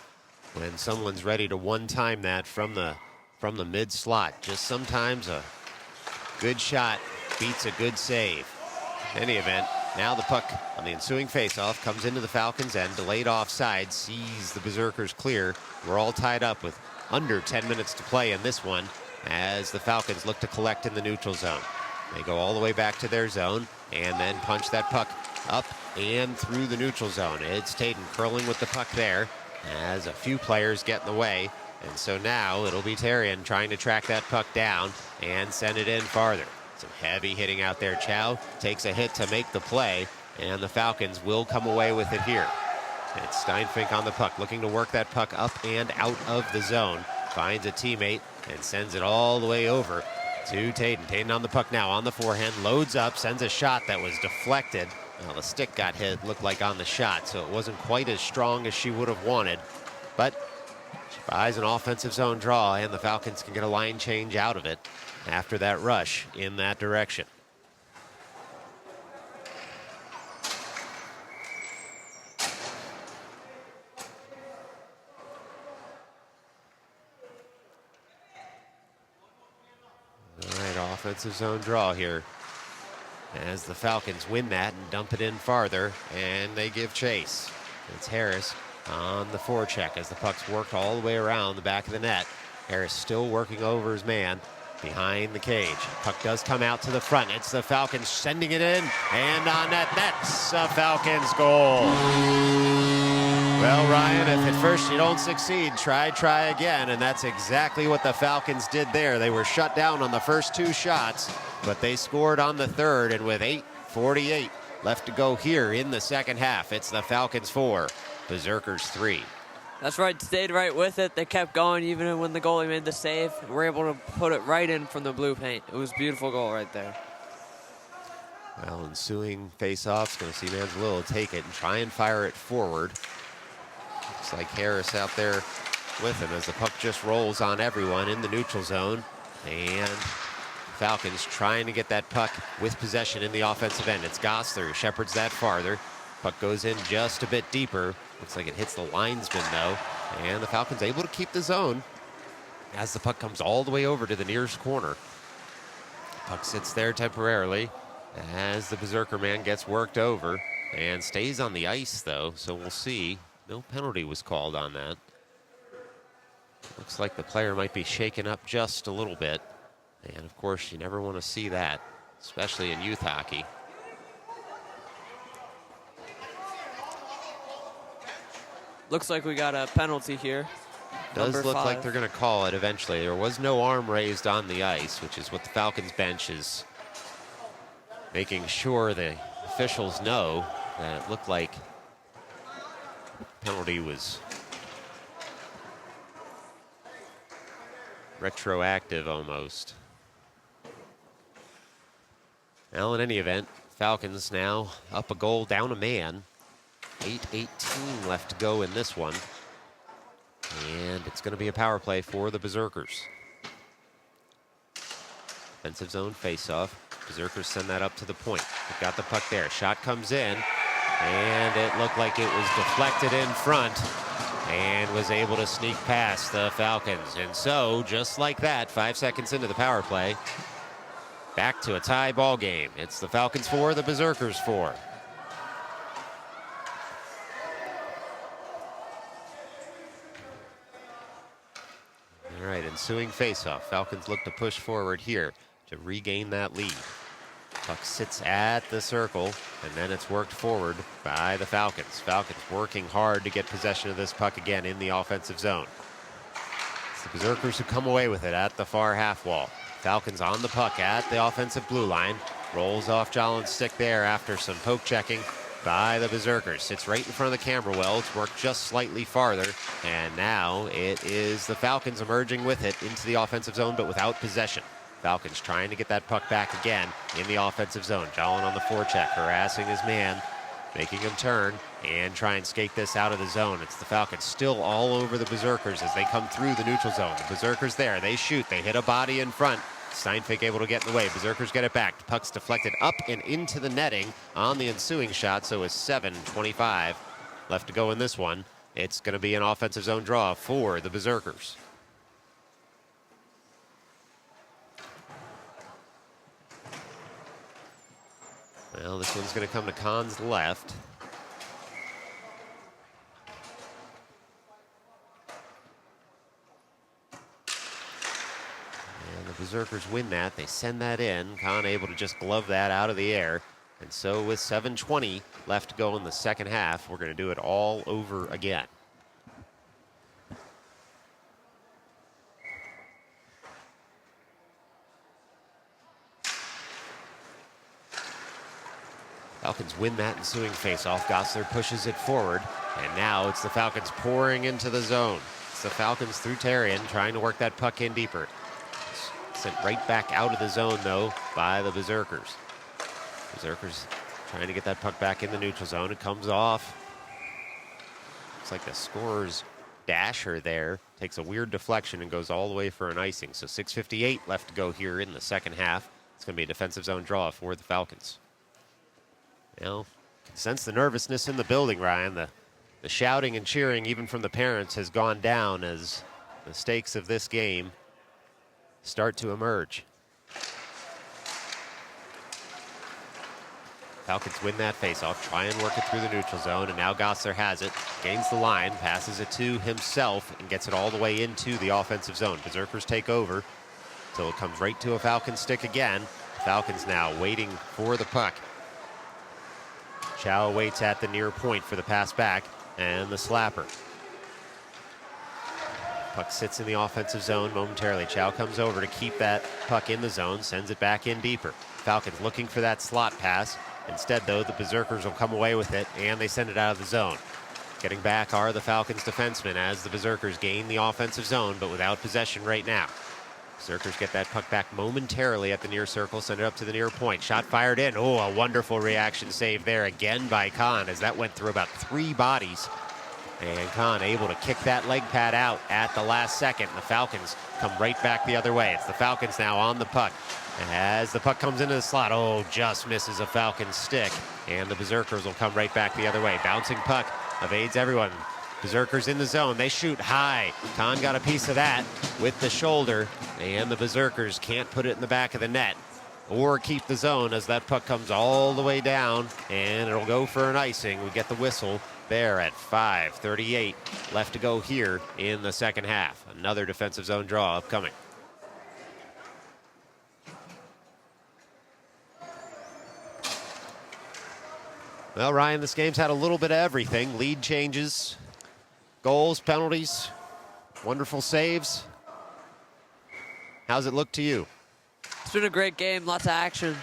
when someone's ready to one-time that from the mid-slot. Just sometimes a good shot beats a good save. In any event, now the puck on the ensuing faceoff comes into the Falcons' end. Delayed offside sees the Berserkers clear. We're all tied up with under 10 minutes to play in this one as the Falcons look to collect in the neutral zone. They go all the way back to their zone and then punch that puck up and through the neutral zone. It's Taden curling with the puck there as a few players get in the way. And so now it'll be Therrien trying to track that puck down and send it in farther. Some heavy hitting out there. Chow takes a hit to make the play, and the Falcons will come away with it here. It's Steinfink on the puck, looking to work that puck up and out of the zone. Finds a teammate and sends it all the way over to Taden. Taden on the puck now, on the forehand, loads up, sends a shot that was deflected. Well, the stick got hit, looked like on the shot, so it wasn't quite as strong as she would have wanted. But she buys an offensive zone draw, and the Falcons can get a line change out of it after that rush in that direction. All right, offensive zone draw here as the Falcons win that and dump it in farther, and they give chase. It's Harris on the forecheck as the puck's worked all the way around the back of the net. Harris still working over his man behind the cage. Puck does come out to the front. It's the Falcons sending it in, and on net, that's a Falcons goal. Well, Ryan, if at first you don't succeed, try again, and that's exactly what the Falcons did there. They were shut down on the first two shots, but they scored on the third, and with 6:48 left to go here in the second half. It's the Falcons 4, Berserkers 3. That's right, stayed right with it. They kept going even when the goalie made the save. We're able to put it right in from the blue paint. It was a beautiful goal right there. Well, ensuing face-off's going to see Manzanillo take it and try and fire it forward. Looks like Harris out there with him as the puck just rolls on everyone in the neutral zone. And Falcons trying to get that puck with possession in the offensive end. It's Gosler who shepherds that farther. Puck goes in just a bit deeper. Looks like it hits the linesman though. And the Falcons able to keep the zone as the puck comes all the way over to the nearest corner. Puck sits there temporarily as the Berserker man gets worked over and stays on the ice though, so we'll see. No penalty was called on that. Looks like the player might be shaken up just a little bit. And of course, you never want to see that, especially in youth hockey. Looks like we got a penalty here. Does Number look 5. like they're going to call it eventually. There was no arm raised on the ice, which is what the Falcons bench is making sure the officials know that it looked like penalty was retroactive almost. Well, in any event, Falcons now up a goal, down a man. 8:18 left to go in this one. And it's going to be a power play for the Berserkers. Defensive zone face-off. Berserkers send that up to the point. They've got the puck there. Shot comes in, and it looked like it was deflected in front and was able to sneak past the Falcons. And so, just like that, 5 seconds into the power play, back to a tie ball game. It's the Falcons 4, the Berserkers 4. All right, ensuing faceoff. Falcons look to push forward here to regain that lead. Puck sits at the circle, and then it's worked forward by the Falcons. Falcons working hard to get possession of this puck again in the offensive zone. It's the Berserkers who come away with it at the far half wall. Falcons on the puck at the offensive blue line. Rolls off Jollin's stick there after some poke checking by the Berserkers. Sits right in front of the camera well. It's worked just slightly farther. And now it is the Falcons emerging with it into the offensive zone, but without possession. Falcons trying to get that puck back again in the offensive zone. Jollin on the forecheck, harassing his man, making him turn and try and skate this out of the zone. It's the Falcons still all over the Berserkers as they come through the neutral zone. The Berserkers there, they shoot, they hit a body in front. Steinfink able to get in the way. Berserkers get it back. The puck's deflected up and into the netting on the ensuing shot, so it's 7:25 left to go in this one. It's going to be an offensive zone draw for the Berserkers. Well, this one's going to come to Kahn's left. And the Berserkers win that. They send that in. Kahn able to just glove that out of the air. And so with 7:20 left to go in the second half, we're going to do it all over again. Falcons win that ensuing faceoff. Gosler pushes it forward, and now it's the Falcons pouring into the zone. It's the Falcons through Tarian trying to work that puck in deeper. Sent right back out of the zone, though, by the Berserkers. Berserkers trying to get that puck back in the neutral zone. It comes off. Looks like the scorer's dasher there takes a weird deflection and goes all the way for an icing. So 6:58 left to go here in the second half. It's going to be a defensive zone draw for the Falcons. Well, can sense the nervousness in the building, Ryan. The shouting and cheering, even from the parents, has gone down as the stakes of this game start to emerge. Falcons win that faceoff, try and work it through the neutral zone, and now Gosler has it, gains the line, passes it to himself, and gets it all the way into the offensive zone. Berserkers take over until it comes right to a Falcon stick again. Falcons now waiting for the puck. Chow waits at the near point for the pass back and the slapper. Puck sits in the offensive zone momentarily. Chow comes over to keep that puck in the zone, sends it back in deeper. Falcons looking for that slot pass. Instead, though, the Berserkers will come away with it, and they send it out of the zone. Getting back are the Falcons defensemen as the Berserkers gain the offensive zone, but without possession right now. Berserkers get that puck back momentarily at the near circle, send it up to the near point. Shot fired in. Oh, a wonderful reaction save there again by Kahn as that went through about 3 bodies. And Kahn able to kick that leg pad out at the last second. The Falcons come right back the other way. It's the Falcons now on the puck. As the puck comes into the slot, oh, just misses a Falcon stick. And the Berserkers will come right back the other way. Bouncing puck evades everyone. Berserkers in the zone. They shoot high. Kahn got a piece of that with the shoulder. And the Berserkers can't put it in the back of the net or keep the zone as that puck comes all the way down. And it'll go for an icing. We get the whistle there at 5:38 left to go here in the second half. Another defensive zone draw upcoming. Well, Ryan, this game's had a little bit of everything. Lead changes, goals, penalties, wonderful saves. How's it look to you? It's been a great game, lots of action,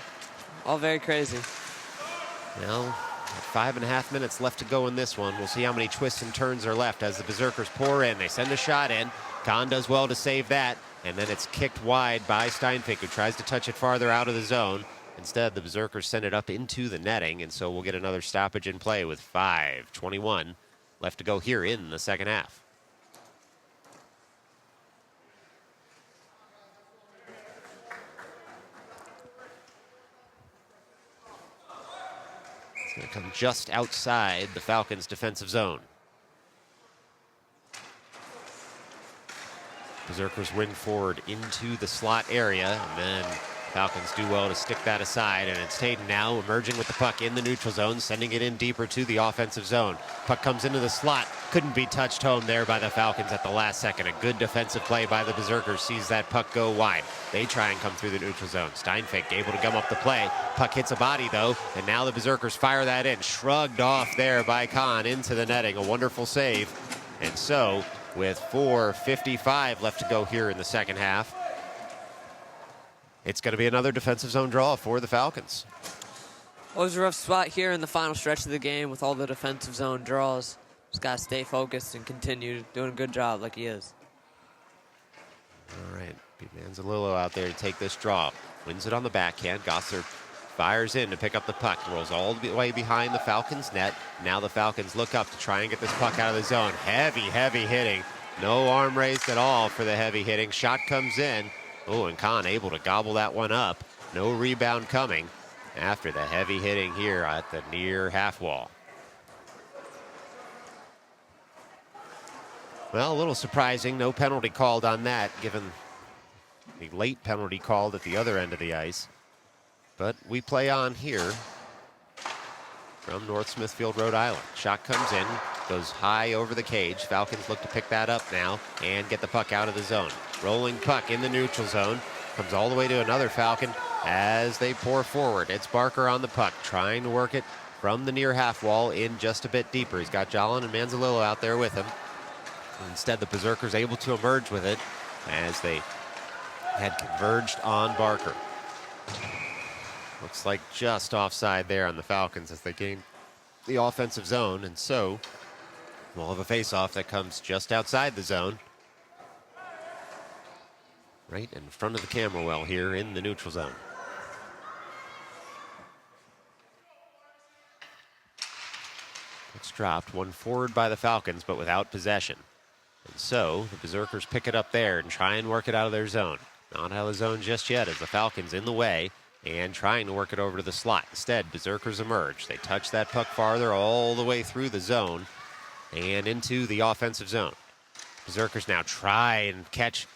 all very crazy. Well, 5.5 minutes left to go in this one. We'll see how many twists and turns are left as the Berserkers pour in. They send a shot in. Kahn does well to save that, and then it's kicked wide by Steinfink, who tries to touch it farther out of the zone. Instead, the Berserkers send it up into the netting, and so we'll get another stoppage in play with 5:21 left to go here in the second half. It's going to come just outside the Falcons' defensive zone. Berserkers wing forward into the slot area, and then Falcons do well to stick that aside, and it's Tatum now emerging with the puck in the neutral zone, sending it in deeper to the offensive zone. Puck comes into the slot, couldn't be touched home there by the Falcons at the last second. A good defensive play by the Berserkers sees that puck go wide. They try and come through the neutral zone. Steinfink able to gum up the play. Puck hits a body though, and now the Berserkers fire that in. Shrugged off there by Kahn into the netting. A wonderful save. And so, with 4:55 left to go here in the second half, it's going to be another defensive zone draw for the Falcons. Well, it was a rough spot here in the final stretch of the game with all the defensive zone draws. Just got to stay focused and continue doing a good job like he is. All right, Manzalillo out there to take this draw. Wins it on the backhand. Gosser fires in to pick up the puck. Rolls all the way behind the Falcons' net. Now the Falcons look up to try and get this puck out of the zone. Heavy hitting. No arm raised at all for the heavy hitting. Shot comes in. Oh, and Kahn able to gobble that one up. No rebound coming after the heavy hitting here at the near half wall. Well, a little surprising. No penalty called on that, given the late penalty called at the other end of the ice. But we play on here from North Smithfield, Rhode Island. Shot comes in, goes high over the cage. Falcons look to pick that up now and get the puck out of the zone. Rolling puck in the neutral zone. Comes all the way to another Falcon as they pour forward. It's Barker on the puck, trying to work it from the near half wall in just a bit deeper. He's got Jolin and Manzalillo out there with him. Instead, the Berserkers able to emerge with it as they had converged on Barker. Looks like just offside there on the Falcons as they gain the offensive zone, and so we'll have a face-off that comes just outside the zone. Right in front of the camera well here in the neutral zone. It's dropped, one forward by the Falcons, but without possession. And so the Berserkers pick it up there and try and work it out of their zone. Not out of the zone just yet as the Falcons in the way and trying to work it over to the slot. Instead, Berserkers emerge. They touch that puck farther all the way through the zone and into the offensive zone. Berserkers now try and catch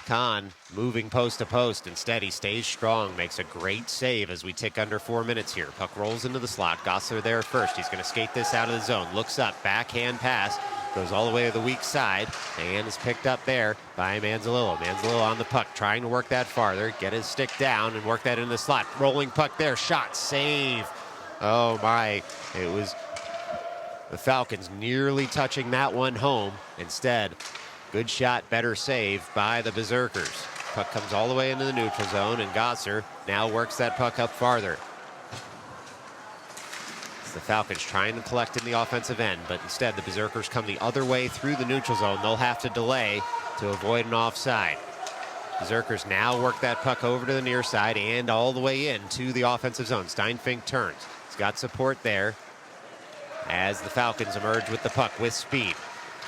Kahn moving post to post. Instead, he stays strong, makes a great save as we tick under 4 minutes here. Puck rolls into the slot. Gosser there first. He's going to skate this out of the zone. Looks up, backhand pass. Goes all the way to the weak side and is picked up there by Manzalillo. Manzalillo on the puck, trying to work that farther, get his stick down and work that in the slot. Rolling puck there, shot, save. Oh my, it was the Falcons nearly touching that one home. Instead, good shot, better save by the Berserkers. Puck comes all the way into the neutral zone and Gosser now works that puck up farther. the Falcons trying to collect in the offensive end, but instead the Berserkers come the other way through the neutral zone. They'll have to delay to avoid an offside. Berserkers now work that puck over to the near side and all the way into the offensive zone. Steinfink turns. He's got support there as the Falcons emerge with the puck with speed.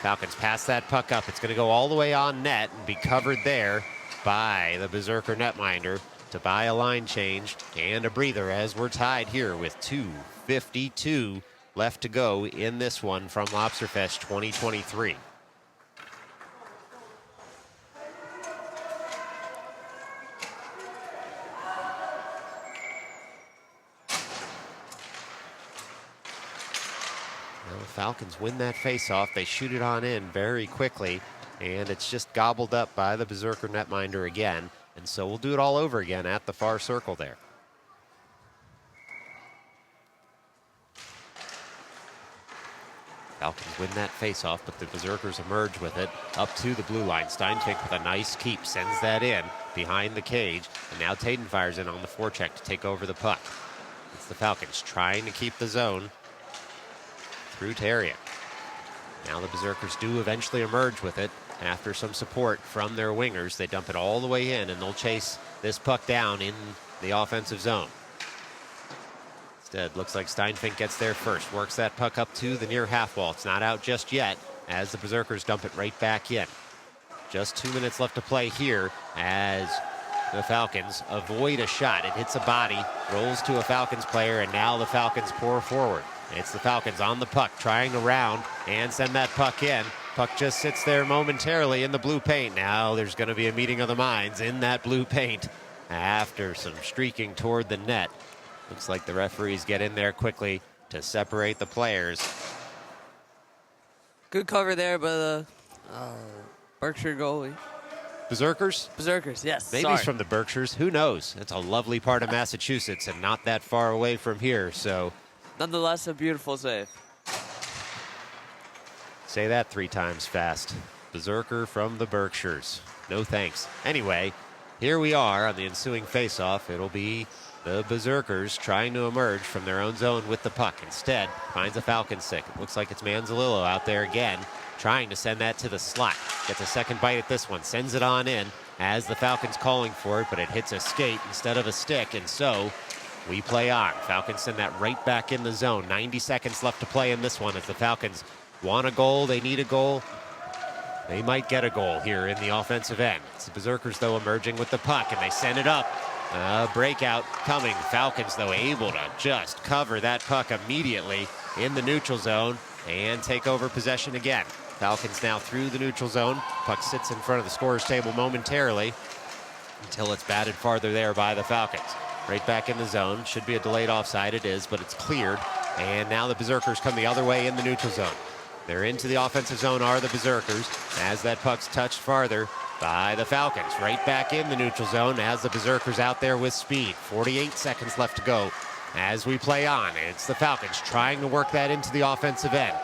Falcons pass that puck up. It's going to go all the way on net and be covered there by the Berserker netminder to buy a line change and a breather as we're tied here with 2:52 left to go in this one from Lobsterfest 2023. The Falcons win that faceoff. They shoot it on in very quickly, and it's just gobbled up by the Berserker netminder again. And so we'll do it all over again at the far circle there. Falcons win that faceoff, but the Berserkers emerge with it up to the blue line. Steinfink with a nice keep sends that in behind the cage, and now Taden fires in on the forecheck to take over the puck. It's the Falcons trying to keep the zone through Terrier. Now the Berserkers do eventually emerge with it after some support from their wingers. They dump it all the way in, and they'll chase this puck down in the offensive zone. Instead, looks like Steinfink gets there first, works that puck up to the near half wall. It's not out just yet as the Berserkers dump it right back in. Just 2 minutes left to play here as the Falcons avoid a shot. It hits a body, rolls to a Falcons player, and now the Falcons pour forward. It's the Falcons on the puck, trying to round and send that puck in. Puck just sits there momentarily in the blue paint. Now there's going to be a meeting of the minds in that blue paint after some streaking toward the net. Looks like the referees get in there quickly to separate the players. Good cover there by the Berkshire goalie. Berserkers? Berserkers, yes. Maybe he's from the Berkshires. Who knows? It's a lovely part of Massachusetts and not that far away from here, so... Nonetheless, a beautiful save. Say that 3 times fast. Berserker from the Berkshires. No thanks. Anyway, here we are on the ensuing faceoff. It'll be the Berserkers trying to emerge from their own zone with the puck. Instead, finds a Falcon stick. It looks like it's Manzalillo out there again, trying to send that to the slot. Gets a second bite at this one. Sends it on in as the Falcons calling for it, but it hits a skate instead of a stick, and so we play on. Falcons send that right back in the zone. 90 seconds left to play in this one as the Falcons want a goal. They need a goal. They might get a goal here in the offensive end. It's the Berserkers, though, emerging with the puck, and they send it up. Breakout coming. Falcons, though, able to just cover that puck immediately in the neutral zone and take over possession again. Falcons now through the neutral zone. Puck sits in front of the scorer's table momentarily until it's batted farther there by the Falcons. Right back in the zone. Should be a delayed offside. It is, but it's cleared. And now the Berserkers come the other way in the neutral zone. They're into the offensive zone are the Berserkers as that puck's touched farther by the Falcons. Right back in the neutral zone as the Berserkers out there with speed. 48 seconds left to go as we play on. It's the Falcons trying to work that into the offensive end.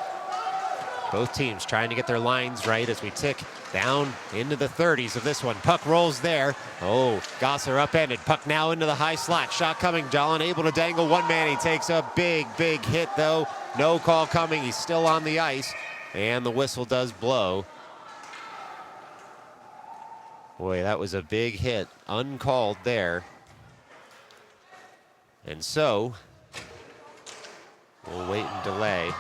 Both teams trying to get their lines right as we tick down into the 30s of this one. Puck rolls there. Oh, Gosser upended. Puck now into the high slot. Shot coming. Jolin able to dangle one man. He takes a big hit, though. No call coming. He's still on the ice. And the whistle does blow. Boy, that was a big hit. Uncalled there. And so, we'll wait and delay.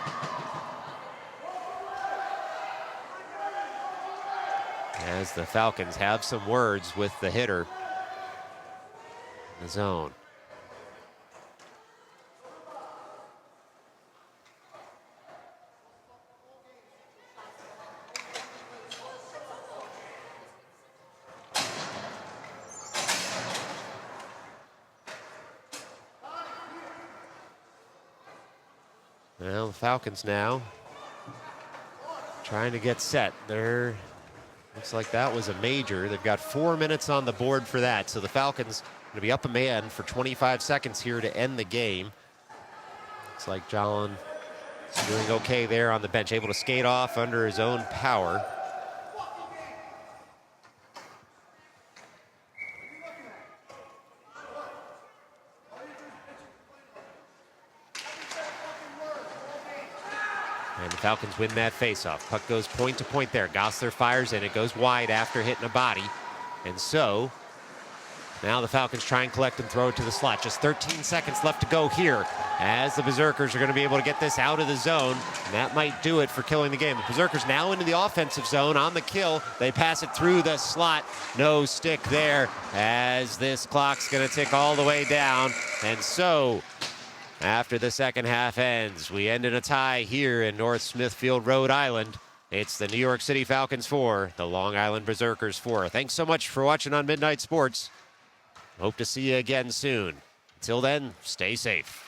As the Falcons have some words with the hitter in the zone. Well, the Falcons now trying to get set. Looks like that was a major. They've got 4 minutes on the board for that. So the Falcons going to be up a man for 25 seconds here to end the game. Looks like Jolin doing okay there on the bench, able to skate off under his own power. And the Falcons win that faceoff. Puck goes point to point there. Gosler fires in. It goes wide after hitting a body. And so now the Falcons try and collect and throw it to the slot. Just 13 seconds left to go here as the Berserkers are going to be able to get this out of the zone. And that might do it for killing the game. The Berserkers now into the offensive zone on the kill. They pass it through the slot. No stick there as this clock's going to tick all the way down. And so after the second half ends, we end in a tie here in North Smithfield, Rhode Island. It's the New York City Falcons 4, the Long Island Berserkers 4. Thanks so much for watching on Midnight Sports. Hope to see you again soon. Until then, stay safe.